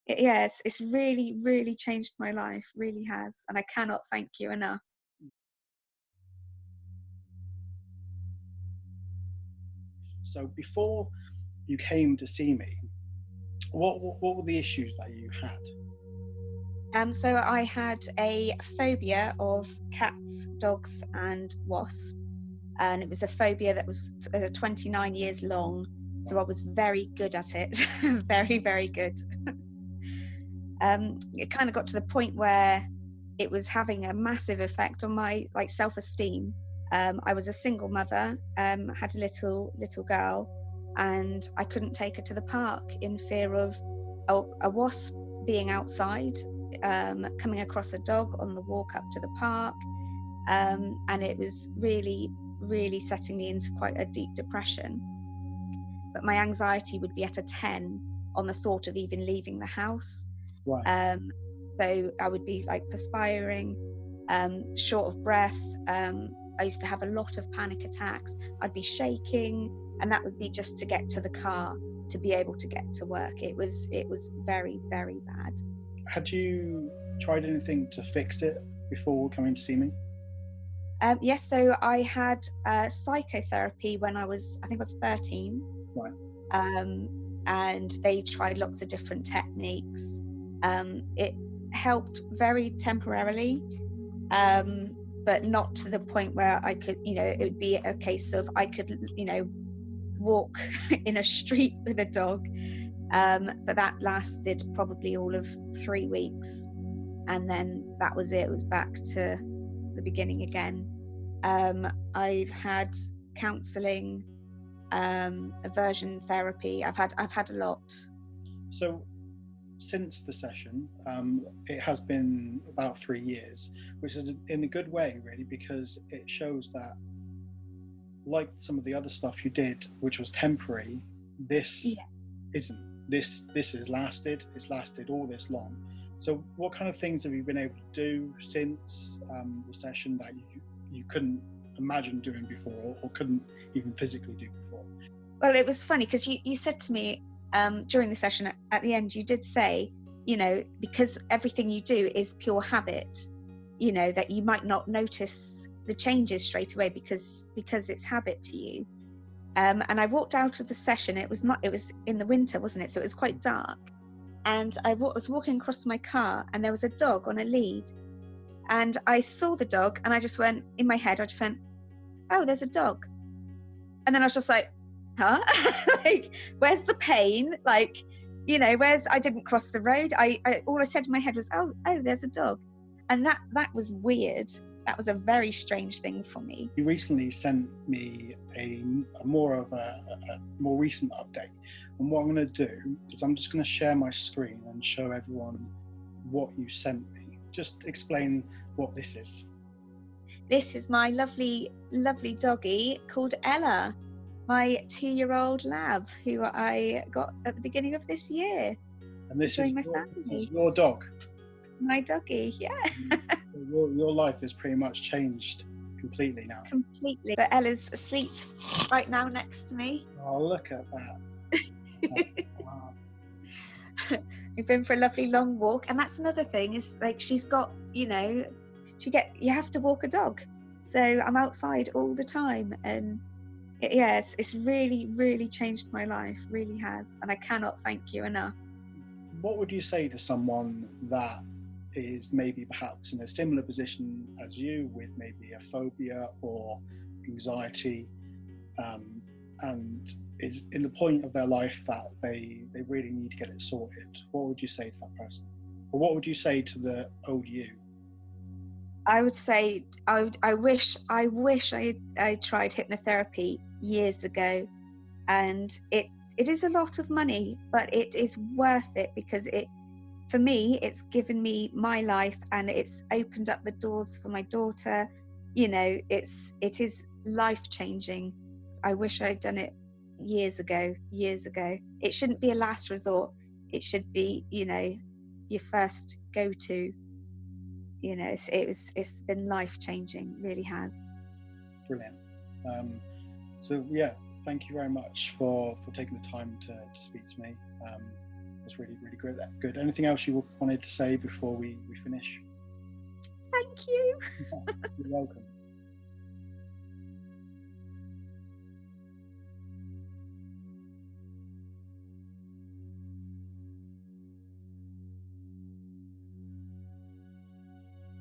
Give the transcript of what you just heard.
Yes, it's really, really changed my life, really has, and I cannot thank you enough. So before you came to see me, what were the issues that you had? So I had a phobia of cats, dogs, and wasps, and it was a phobia that was 29 years long. So I was very good at it, very, very good. It kind of got to the point where it was having a massive effect on my self-esteem. I was a single mother, had a little girl, and I couldn't take her to the park in fear of a wasp being outside, coming across a dog on the walk up to the park, and it was really, really setting me into quite a deep depression. But my anxiety would be at a 10 on the thought of even leaving the house. Right. So I would be like perspiring, short of breath. I used to have a lot of panic attacks. I'd be shaking, and that would be just to get to the car, to be able to get to work. It was very, very bad. Had you tried anything to fix it before coming to see me? Yes, so I had psychotherapy when I think I was 13. Right. And they tried lots of different techniques. It helped very temporarily, but not to the point where I could, it would be a case of I could, walk in a street with a dog. But that lasted probably all of 3 weeks. And then that was it. It was back to the beginning again. I've had counselling, aversion therapy. I've had a lot. So since the session, it has been about 3 years, which is in a good way, really, because it shows that, like some of the other stuff you did, which was temporary, this isn't. This has lasted. It's lasted all this long. So what kind of things have you been able to do since the session that you couldn't imagine doing before, or couldn't even physically do before? Well, it was funny because you said to me during the session at the end, you did say, because everything you do is pure habit, that you might not notice the changes straight away because it's habit to you. And I walked out of the session. It was in the winter, wasn't it? So it was quite dark. And I was walking across to my car, and there was a dog on a lead. And I saw the dog, and I just went, in my head, oh, there's a dog. And then I was just like, huh? Like, where's the pain? Like, I didn't cross the road. All I said in my head was, oh, there's a dog. And that was weird. That was a very strange thing for me. You recently sent me a more recent update. And what I'm going to do is I'm just going to share my screen and show everyone what you sent me. Just explain what this is. This is my lovely, lovely doggy called Ella, my 2-year-old lab, who I got at the beginning of this year. And this is family. Your dog? My doggy, yeah. Your life has pretty much changed completely now. Completely. But Ella's asleep right now next to me. Oh, look at that. Wow. We've been for a lovely long walk, and that's another thing, is like she's got, you have to walk a dog. So I'm outside all the time, and it's really, really changed my life, really has, and I cannot thank you enough. What would you say to someone that is maybe perhaps in a similar position as you, with maybe a phobia or anxiety, and is in the point of their life that they really need to get it sorted? What would you say to that person? Or what would you say to the old you? I would say I wish I tried hypnotherapy years ago, and it is a lot of money, but it is worth it, because for me, it's given me my life, and it's opened up the doors for my daughter. It is life-changing. I wish I'd done it years ago. It shouldn't be a last resort. It should be, your first go-to. It's been life-changing, really has. Brilliant. So yeah, thank you very much for taking the time to speak to me. That's really, really good. Anything else you wanted to say before we finish? Thank you. You're welcome.